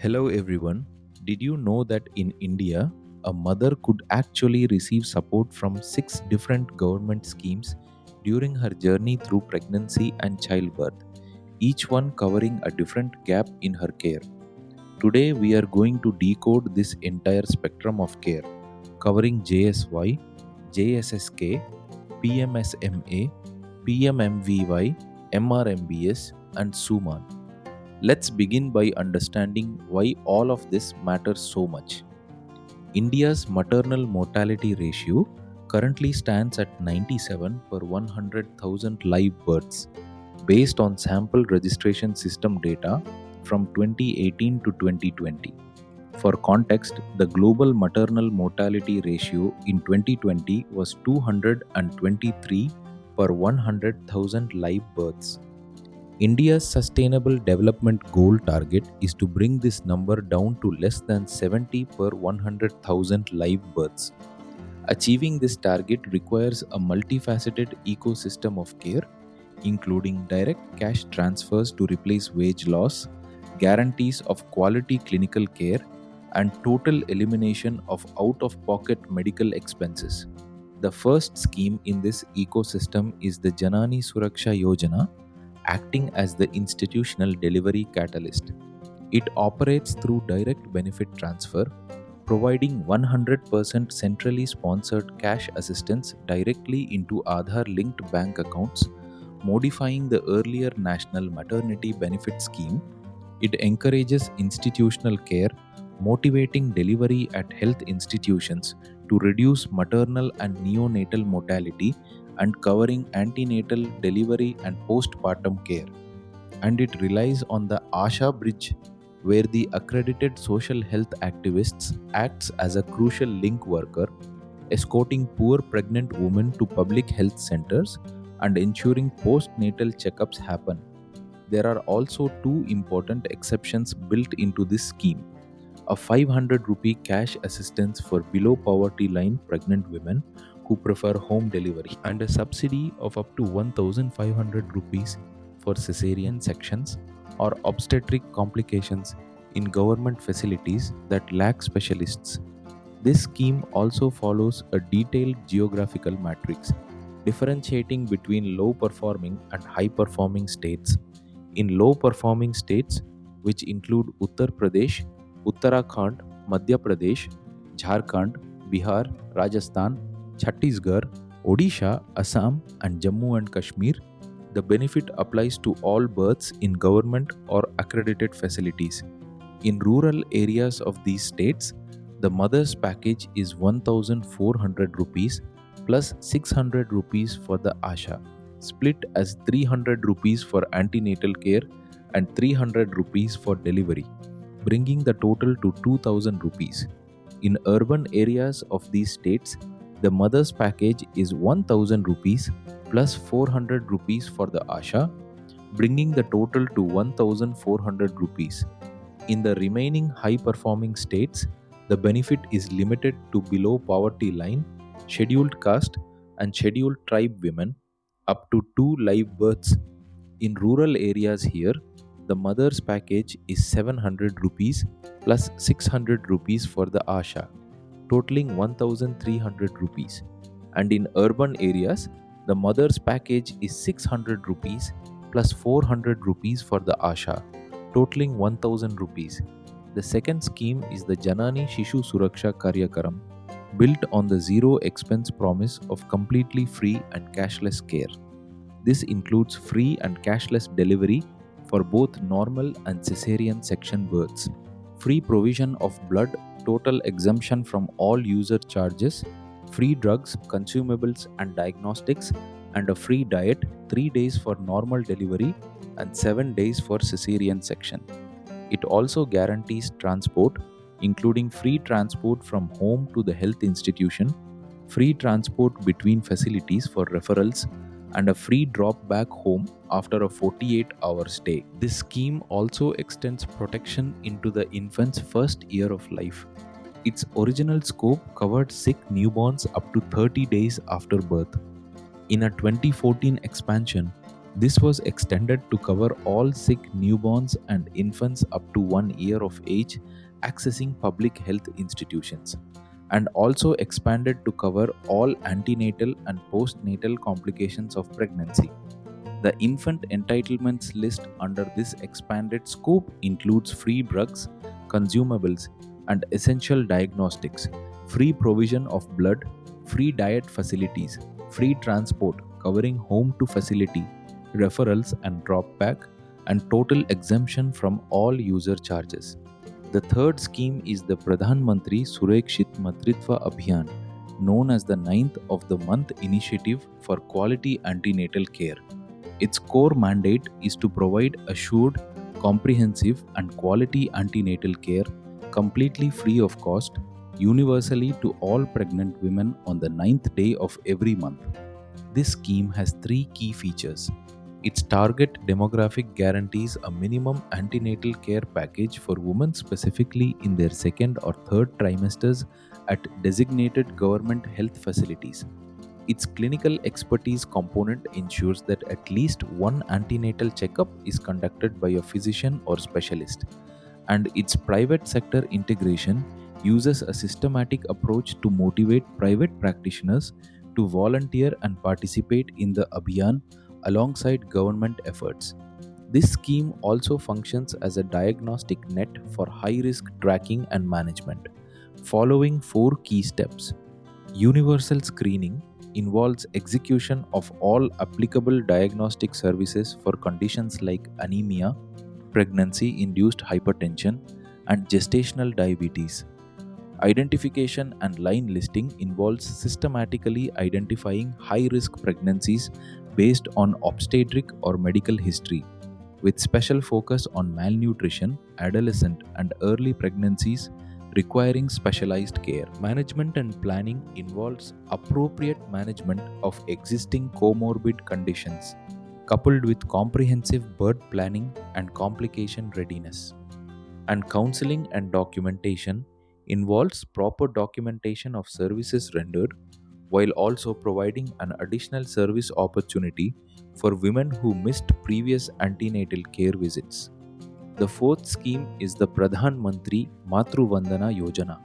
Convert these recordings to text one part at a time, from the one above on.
Hello everyone. Did you know that in India, a mother could actually receive support from 6 different government schemes during her journey through pregnancy and childbirth, each one covering a different gap in her care? Today, we are going to decode this entire spectrum of care, covering JSY, JSSK, PMSMA, PMMVY, MRMBS, and SUMAN. Let's begin by understanding why all of this matters so much. India's maternal mortality ratio currently stands at 97 per 100,000 live births, based on sample registration system data from 2018 to 2020. For context, the global maternal mortality ratio in 2020 was 223 per 100,000 live births. India's Sustainable Development Goal target is to bring this number down to less than 70 per 100,000 live births. Achieving this target requires a multifaceted ecosystem of care, including direct cash transfers to replace wage loss, guarantees of quality clinical care, and total elimination of out-of-pocket medical expenses. The first scheme in this ecosystem is the Janani Suraksha Yojana, acting as the institutional delivery catalyst. It operates through direct benefit transfer, providing 100% centrally sponsored cash assistance directly into Aadhaar-linked bank accounts, modifying the earlier National Maternity Benefit Scheme. It encourages institutional care, motivating delivery at health institutions to reduce maternal and neonatal mortality and covering antenatal, delivery and postpartum care. And it relies on the Asha bridge, where the accredited social health activists acts as a crucial link worker, escorting poor pregnant women to public health centers and ensuring postnatal checkups happen. There are also two important exceptions built into this scheme: a 500 rupee cash assistance for below poverty line pregnant women who prefer home delivery, and a subsidy of up to 1,500 rupees for cesarean sections or obstetric complications in government facilities that lack specialists. This scheme also follows a detailed geographical matrix, differentiating between low performing and high performing states. In low performing states, which include Uttar Pradesh, Uttarakhand, Madhya Pradesh, Jharkhand, Bihar, Rajasthan, Chhattisgarh, Odisha, Assam, and Jammu and Kashmir, the benefit applies to all births in government or accredited facilities. In rural areas of these states, the mother's package is 1,400 rupees plus 600 rupees for the Asha, split as 300 rupees for antenatal care and 300 rupees for delivery, bringing the total to 2,000 rupees. In urban areas of these states, the mother's package is 1,000 rupees plus 400 rupees for the Asha, bringing the total to 1,400 rupees. In the remaining high-performing states, the benefit is limited to below poverty line, scheduled caste, and scheduled tribe women, up to 2 live births. In rural areas here, the mother's package is 700 rupees plus 600 rupees for the Asha, totaling 1,300 rupees. And in urban areas, the mother's package is 600 rupees plus 400 rupees for the Asha, totaling 1,000 rupees. The second scheme is the Janani Shishu Suraksha Karyakram, built on the zero expense promise of completely free and cashless care. This includes free and cashless delivery for both normal and cesarean section births, free provision of blood, total exemption from all user charges, free drugs, consumables and diagnostics, and a free diet 3 days for normal delivery and 7 days for cesarean section. It also guarantees transport, including free transport from home to the health institution, free transport between facilities for referrals, and a free drop back home after a 48-hour stay. This scheme also extends protection into the infant's first year of life. Its original scope covered sick newborns up to 30 days after birth. In a 2014 expansion, This was extended to cover all sick newborns and infants up to 1 year of age accessing public health institutions, and also expanded to cover all antenatal and postnatal complications of pregnancy. The infant entitlements list under this expanded scope includes free drugs, consumables, and essential diagnostics, free provision of blood, free diet facilities, free transport covering home to facility, referrals and drop back, and total exemption from all user charges. The third scheme is the Pradhan Mantri Surakshit Matritva Abhiyan, known as the ninth of the month initiative for quality antenatal care. Its core mandate is to provide assured, comprehensive, and quality antenatal care completely free of cost, universally to all pregnant women on the ninth day of every month. This scheme has three key features. Its target demographic guarantees a minimum antenatal care package for women specifically in their second or third trimesters at designated government health facilities. Its clinical expertise component ensures that at least one antenatal checkup is conducted by a physician or specialist, and its private sector integration uses a systematic approach to motivate private practitioners to volunteer and participate in the Abhiyaan alongside government efforts. This scheme also functions as a diagnostic net for high risk tracking and management, following four key steps. Universal screening involves execution of all applicable diagnostic services for conditions like anemia, pregnancy induced hypertension, and gestational diabetes. Identification and line listing involves systematically identifying high risk pregnancies based on obstetric or medical history, with special focus on malnutrition, adolescent, and early pregnancies requiring specialized care. Management and planning involves appropriate management of existing comorbid conditions, coupled with comprehensive birth planning and complication readiness. And counseling and documentation involves proper documentation of services rendered while also providing an additional service opportunity for women who missed previous antenatal care visits. The fourth scheme is the Pradhan Mantri Matru Vandana Yojana,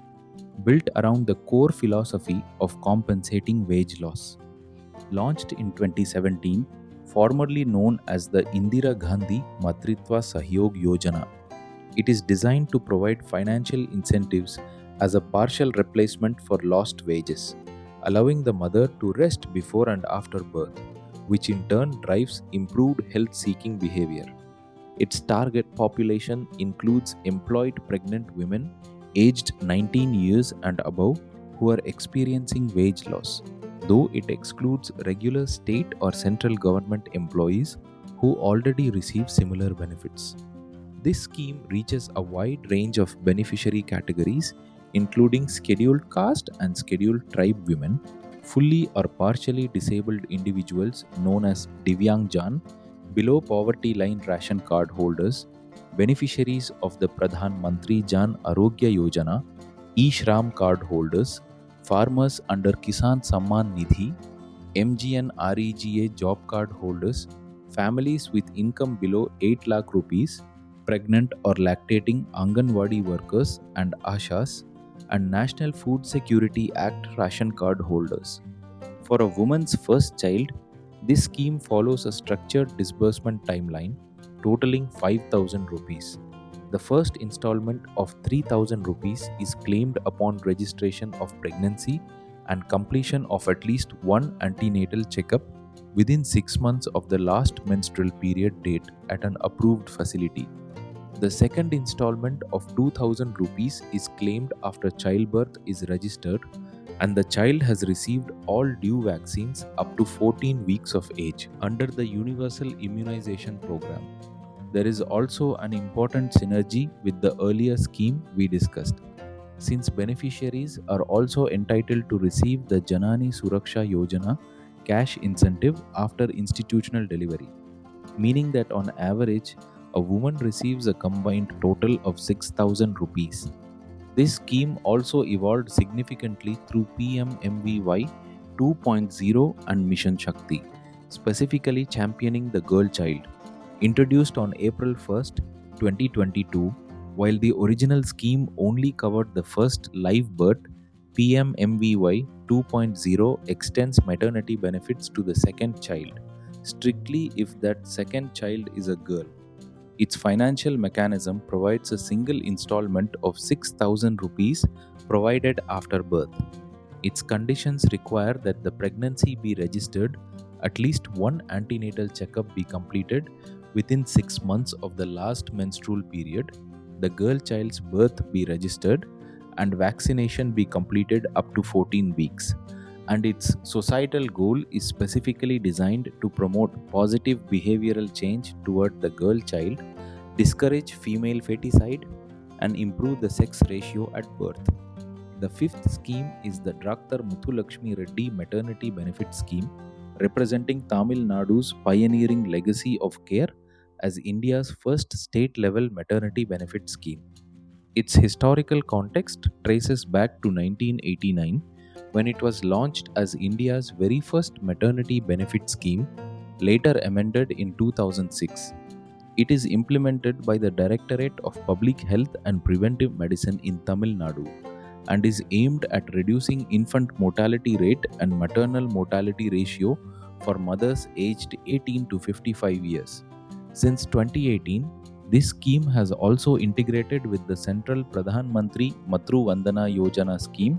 built around the core philosophy of compensating wage loss. Launched in 2017, formerly known as the Indira Gandhi Matritva Sahyog Yojana, it is designed to provide financial incentives as a partial replacement for lost wages, allowing the mother to rest before and after birth, which in turn drives improved health-seeking behavior. Its target population includes employed pregnant women aged 19 years and above who are experiencing wage loss, though it excludes regular state or central government employees who already receive similar benefits. This scheme reaches a wide range of beneficiary categories, including scheduled caste and scheduled tribe women, fully or partially disabled individuals known as Divyangjan, below poverty line ration card holders, beneficiaries of the Pradhan Mantri Jan Arogya Yojana, E-Shram card holders, farmers under Kisan Samman Nidhi, MGNREGA job card holders, families with income below 8 lakh rupees, pregnant or lactating Anganwadi workers and Ashas, and National Food Security Act ration card holders. For a woman's first child, this scheme follows a structured disbursement timeline totaling 5,000 rupees. The first installment of 3,000 rupees is claimed upon registration of pregnancy and completion of at least one antenatal checkup within 6 months of the last menstrual period date at an approved facility. The second installment of 2,000 rupees is claimed after childbirth is registered and the child has received all due vaccines up to 14 weeks of age under the Universal Immunization Program. There is also an important synergy with the earlier scheme we discussed, since beneficiaries are also entitled to receive the Janani Suraksha Yojana cash incentive after institutional delivery, meaning that on average, a woman receives a combined total of 6,000 rupees. This scheme also evolved significantly through PMMVY 2.0 and Mission Shakti, specifically championing the girl child. Introduced on April 1st, 2022, while the original scheme only covered the first live birth, PMMVY 2.0 extends maternity benefits to the second child, strictly if that second child is a girl. Its financial mechanism provides a single installment of 6,000 rupees provided after birth. Its conditions require that the pregnancy be registered, at least one antenatal checkup be completed within 6 months of the last menstrual period, the girl child's birth be registered, and vaccination be completed up to 14 weeks. And its societal goal is specifically designed to promote positive behavioral change toward the girl child, discourage female feticide, and improve the sex ratio at birth. The fifth scheme is the Dr. Muthulakshmi Reddy Maternity Benefit Scheme, representing Tamil Nadu's pioneering legacy of care as India's first state-level maternity benefit scheme. Its historical context traces back to 1989, when it was launched as India's very first maternity benefit scheme, later amended in 2006. It is implemented by the Directorate of Public Health and Preventive Medicine in Tamil Nadu and is aimed at reducing infant mortality rate and maternal mortality ratio for mothers aged 18 to 55 years. Since 2018, this scheme has also integrated with the central Pradhan Mantri Matru Vandana Yojana scheme,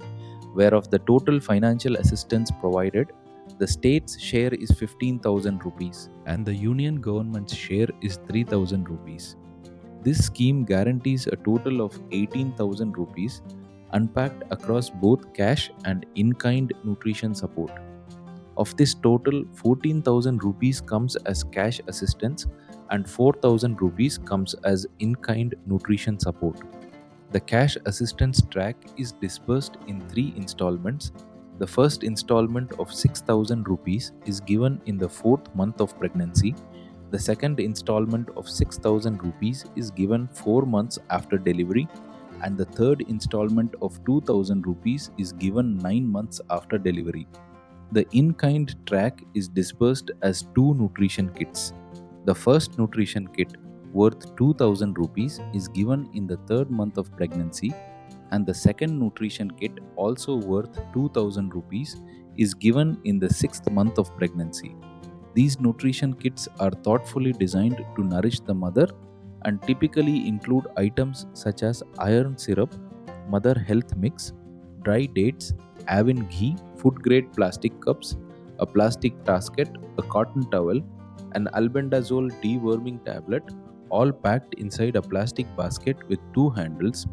where of the total financial assistance provided, the state's share is 15,000 rupees and the union government's share is 3,000 rupees. This scheme guarantees a total of 18,000 rupees unpacked across both cash and in-kind nutrition support. Of this total, 14,000 rupees comes as cash assistance and 4,000 rupees comes as in-kind nutrition support. The cash assistance track is disbursed in 3 installments. The first installment of 6,000 rupees is given in the 4th month of pregnancy. The second installment of 6,000 rupees is given 4 months after delivery, and the third installment of 2,000 rupees is given 9 months after delivery. The in-kind track is disbursed as 2 nutrition kits. The first nutrition kit, worth 2,000 rupees, is given in the 3rd month of pregnancy, and the second nutrition kit, also worth 2,000 rupees, is given in the 6th month of pregnancy. These nutrition kits are thoughtfully designed to nourish the mother and typically include items such as iron syrup, mother health mix, dry dates, Avin ghee, food-grade plastic cups, a plastic tasket, a cotton towel, an albendazole deworming tablet, all packed inside a plastic basket with 2 handles,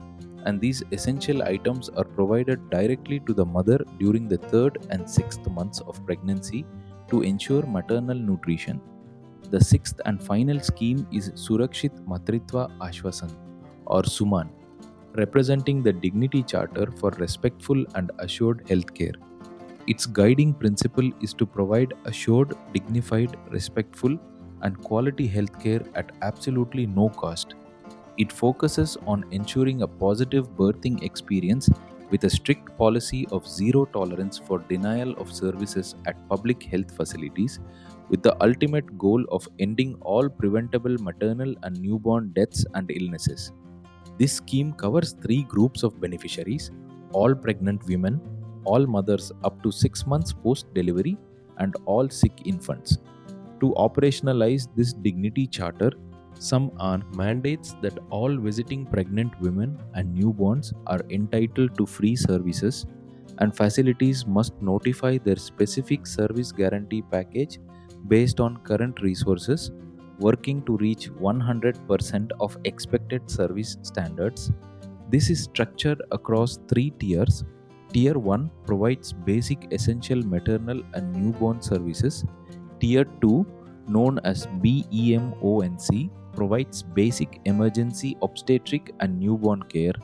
and these essential items are provided directly to the mother during the 3rd and 6th months of pregnancy to ensure maternal nutrition. The 6th and final scheme is Surakshit Matritva Aashwasan, or SUMAN, representing the Dignity Charter for Respectful and Assured Healthcare. Its guiding principle is to provide assured, dignified, respectful, and quality healthcare at absolutely no cost. It focuses on ensuring a positive birthing experience with a strict policy of zero tolerance for denial of services at public health facilities, with the ultimate goal of ending all preventable maternal and newborn deaths and illnesses. This scheme covers 3 groups of beneficiaries: all pregnant women, all mothers up to 6 months post-delivery, and all sick infants. To operationalize this Dignity Charter, some are mandates that all visiting pregnant women and newborns are entitled to free services, and facilities must notify their specific service guarantee package based on current resources, working to reach 100% of expected service standards. This is structured across 3 tiers. Tier 1 provides basic essential maternal and newborn services. Tier 2, known as BEMONC, provides basic emergency obstetric and newborn care,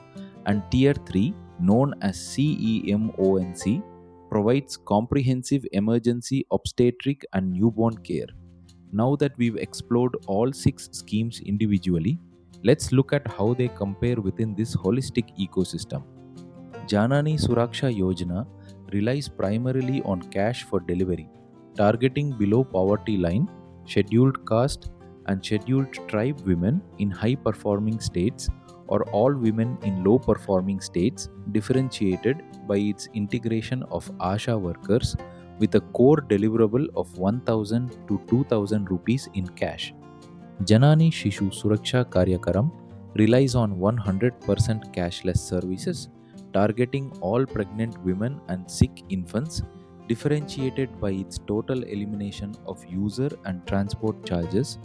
and Tier 3, known as CEMONC, provides comprehensive emergency obstetric and newborn care. Now that we've explored all 6 schemes individually, let's look at how they compare within this holistic ecosystem. Janani Suraksha Yojana relies primarily on cash for delivery. targeting below poverty line, scheduled caste, and scheduled tribe women in high performing states or all women in low performing states, differentiated by its integration of ASHA workers with a core deliverable of 1000 to 2000 rupees in cash. Janani Shishu Suraksha Karyakram relies on 100% cashless services, targeting all pregnant women and sick infants, differentiated by its total elimination of user and transport charges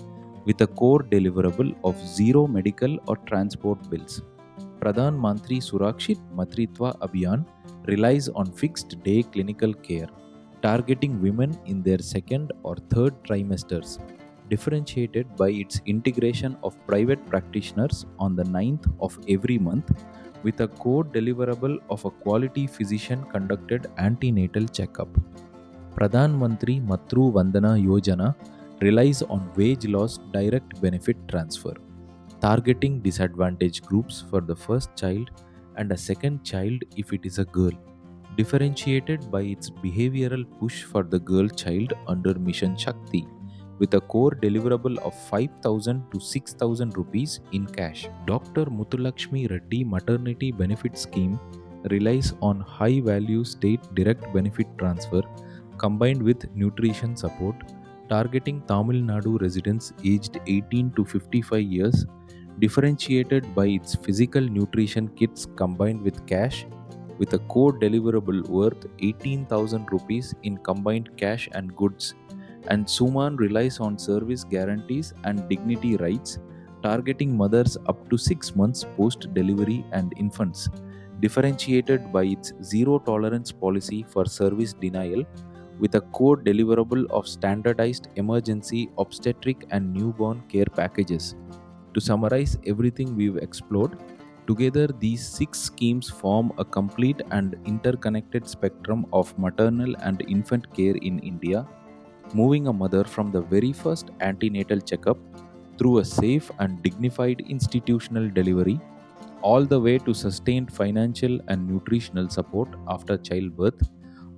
with a core deliverable of zero medical or transport bills. Pradhan Mantri Surakshit Matritva Abhiyaan relies on fixed day clinical care, targeting women in their second or third trimesters, differentiated by its integration of private practitioners on the 9th of every month with a core deliverable of a quality physician conducted antenatal checkup. Pradhan Mantri Matru Vandana Yojana relies on wage loss direct benefit transfer, targeting disadvantaged groups for the first child and a second child if it is a girl, differentiated by its behavioral push for the girl child under Mission Shakti with a core deliverable of 5000 to 6000 rupees in cash. Dr. Muthulakshmi Reddy Maternity Benefit Scheme relies on high value state direct benefit transfer combined with nutrition support, targeting Tamil Nadu residents aged 18 to 55 years, differentiated by its physical nutrition kits combined with cash with a core deliverable worth 18,000 rupees in combined cash and goods. And SUMAN relies on service guarantees and dignity rights, targeting mothers up to 6 months post delivery and infants, differentiated by its zero tolerance policy for service denial with a core deliverable of standardized emergency obstetric and newborn care packages. To summarize everything we've explored, together these 6 schemes form a complete and interconnected spectrum of maternal and infant care in India, moving a mother from the very first antenatal checkup through a safe and dignified institutional delivery, all the way to sustained financial and nutritional support after childbirth,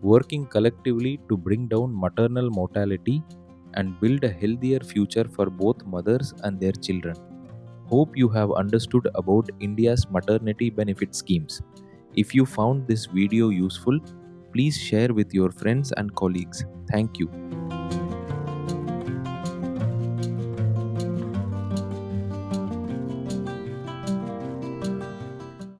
working collectively to bring down maternal mortality and build a healthier future for both mothers and their children. Hope you have understood about India's maternity benefit schemes. If you found this video useful, please share with your friends and colleagues. Thank you.